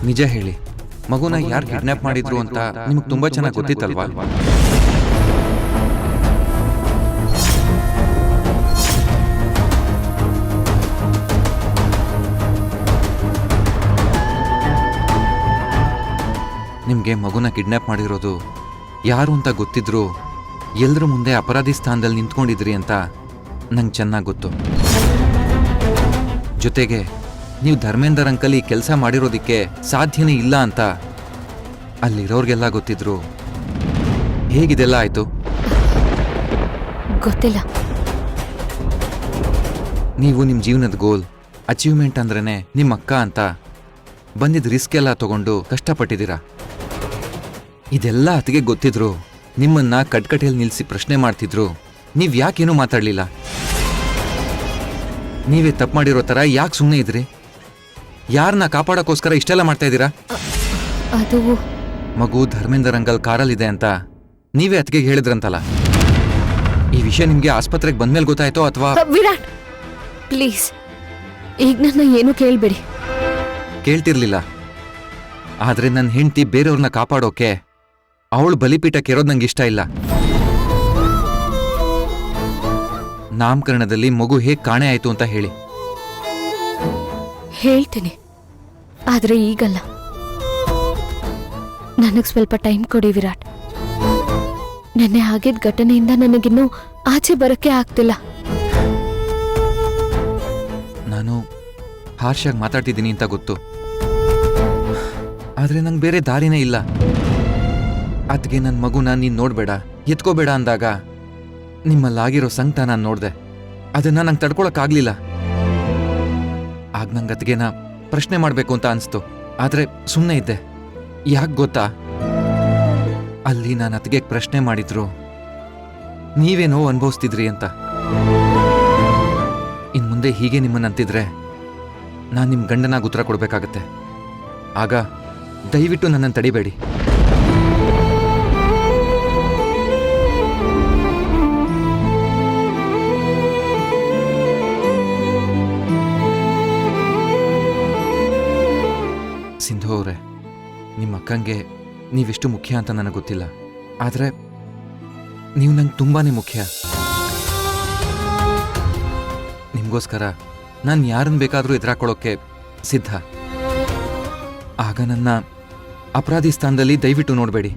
ನಿಜ ಹೇಳಿ, ಮಗುನ ಯಾರು ಕಿಡ್ನಾಪ್ ಮಾಡಿದ್ರು ಅಂತ ನಿಮ್ಗೆ ತುಂಬಾ ಚೆನ್ನಾಗಿ ಗೊತ್ತಿತ್ತಲ್ವಾ? ನಿಮಗೆ ಮಗುನ ಕಿಡ್ನಾಪ್ ಮಾಡಿರೋದು ಯಾರು ಅಂತ ಗೊತ್ತಿದ್ರು ಎಲ್ಲರ ಮುಂದೆ ಅಪರಾಧಿ ಸ್ಥಾನದಲ್ಲಿ ನಿಂತ್ಕೊಂಡಿದ್ರಿ ಅಂತ ನಂಗೆ ಚೆನ್ನಾಗಿ ಗೊತ್ತು. ಜೊತೆಗೆ ನೀವು ಧರ್ಮೇಂದರ್ ಅಂಕಲ್ ಈ ಕೆಲಸ ಮಾಡಿರೋದಕ್ಕೆ ಸಾಧ್ಯನೇ ಇಲ್ಲ ಅಂತ ಅಲ್ಲಿರೋರ್ಗೆಲ್ಲ ಗೊತ್ತಿದ್ರು. ಹೇಗಿದೆಲ್ಲ ಆಯ್ತು? ಗೊತ್ತಿಲ್ಲ. ನೀವು ನಿಮ್ಮ ಜೀವನದ ಗೋಲ್ ಅಚೀವ್ಮೆಂಟ್ ಅಂದ್ರೇನೆ ನಿಮ್ಮ ಅಕ್ಕ ಅಂತ ಬಂದಿದ್ದ ರಿಸ್ಕ್ ಎಲ್ಲ ತಗೊಂಡು ಕಷ್ಟಪಟ್ಟಿದ್ದೀರಾ. ಇದೆಲ್ಲ ಅತಿಗೆ ಗೊತ್ತಿದ್ರು ನಿಮ್ಮನ್ನ ಕಟ್ಕಟೆಯಲ್ಲಿ ನಿಲ್ಲಿಸಿ ಪ್ರಶ್ನೆ ಮಾಡ್ತಿದ್ರು. ನೀವು ಯಾಕೇನೂ ಮಾತಾಡಲಿಲ್ಲ? ನೀವೇ ತಪ್ಪು ಮಾಡಿರೋ ಥರ ಯಾಕೆ ಸುಮ್ಮನೆ ಇದ್ರಿ? ಯಾರನ್ನ ಕಾಪಾಡೋಕ್ಕೋಸ್ಕರ ಇಷ್ಟೆಲ್ಲ ಮಾಡ್ತಾ ಇದ್ದೀರಾ? ಅದು ಮಗು ಧರ್ಮೇಂದರ್ ಅಂಕಲ್ ಕಾರಲ್ಲಿದೆ ಅಂತ ನೀವೇ ಅತಿಗೆ ಹೇಳಿದ್ರಂತಲ್ಲ. ಈ ವಿಷಯ ನಿಮಗೆ ಆಸ್ಪತ್ರೆಗೆ ಬಂದ್ಮೇಲೆ ಗೊತ್ತಾಯ್ತೋ ಅಥವಾ? ವಿರಾಟ್ ಪ್ಲೀಸ್, ಈಗ ನನ್ನ ಏನು ಕೇಳಬೇಡಿ. ಕೇಳ್ತಿರ್ಲಿಲ್ಲ, ಆದ್ರೆ ನನ್ನ ಹೆಂಡತಿ ಬೇರೆಯವ್ರನ್ನ ಕಾಪಾಡೋಕೆ ಅವಳು ಬಲಿಪೀಠಕ್ಕೆ ಇರೋದು ನಂಗೆ ಇಷ್ಟ ಇಲ್ಲ. ನಾಮಕರಣದಲ್ಲಿ ಮಗು ಹೇಗೆ ಕಾಣೆ ಆಯ್ತು ಅಂತ ಹೇಳಿ. ಹೇಳ್ತೀನಿ, ಆದ್ರೆ ಈಗಲ್ಲ. ನನಗ್ ಸ್ವಲ್ಪ ಟೈಮ್ ಕೊಡಿ ವಿರಾಟ್. ನೆನ್ನೆ ಆಗಿದ್ದ ಘಟನೆಯಿಂದ ನನಗಿನ್ನೂ ಆಚೆ ಬರಕ್ಕೆ ಆಗ್ತಿಲ್ಲ. ನಾನು ಹಾರ್ಷಾಗಿ ಮಾತಾಡ್ತಿದ್ದೀನಿ ಅಂತ ಗೊತ್ತು, ಆದ್ರೆ ನಂಗೆ ಬೇರೆ ದಾರಿನೇ ಇಲ್ಲ. ಅದಕ್ಕೆ ನನ್ನ ಮಗುನ ನೀನು ನೋಡ್ಬೇಡ, ಎತ್ಕೋಬೇಡ ಅಂದಾಗ ನಿಮ್ಮಲ್ಲಾಗಿರೋ ಸಂಕಟ ನಾನು ನೋಡಿದೆ. ಅದನ್ನ ನಂಗೆ ತಡ್ಕೊಳಕ್ಕಾಗ್ಲಿಲ್ಲ. ಆಗ ನಂಗೆ ಅತ್ತಿಗೆನ ಪ್ರಶ್ನೆ ಮಾಡಬೇಕು ಅಂತ ಅನಿಸ್ತು, ಆದ್ರೆ ಸುಮ್ಮನೆ ಇದ್ದೆ. ಯಾಕೆ ಗೊತ್ತಾ? ಅಲ್ಲಿ ನಾನು ಅತ್ತಿಗೆ ಪ್ರಶ್ನೆ ಮಾಡಿದ್ರು ನೀವೇನೋ ಅನುಭವಿಸ್ತಿದ್ರಿ ಅಂತ. ಇನ್ ಮುಂದೆ ಹೀಗೆ ನಿಮ್ಮನ್ನಂತಿದ್ರೆ ನಾನು ನಿಮ್ಮ ಗಂಡನಾಗ ಉತ್ತರ ಕೊಡಬೇಕಾಗತ್ತೆ. ಆಗ ದಯವಿಟ್ಟು ನನ್ನನ್ನು ತಡಿಬೇಡಿ. ಸಿಂಧು ಅವರೇ, ನಿಮ್ಮ ಅಕ್ಕಂಗೆ ನೀವೆಷ್ಟು ಮುಖ್ಯ ಅಂತ ನನಗೆ ಗೊತ್ತಿಲ್ಲ, ಆದರೆ ನೀವು ನಂಗೆ ತುಂಬಾನೇ ಮುಖ್ಯ. ನಿಮಗೋಸ್ಕರ ನಾನು ಯಾರನ್ನು ಬೇಕಾದರೂ ಎದುರಾಕೊಳ್ಳೋಕ್ಕೆ ಸಿದ್ಧ. ಆಗ ನನ್ನ ಅಪರಾಧಿ ಸ್ಥಾನದಲ್ಲಿ ದಯವಿಟ್ಟು ನೋಡಬೇಡಿ.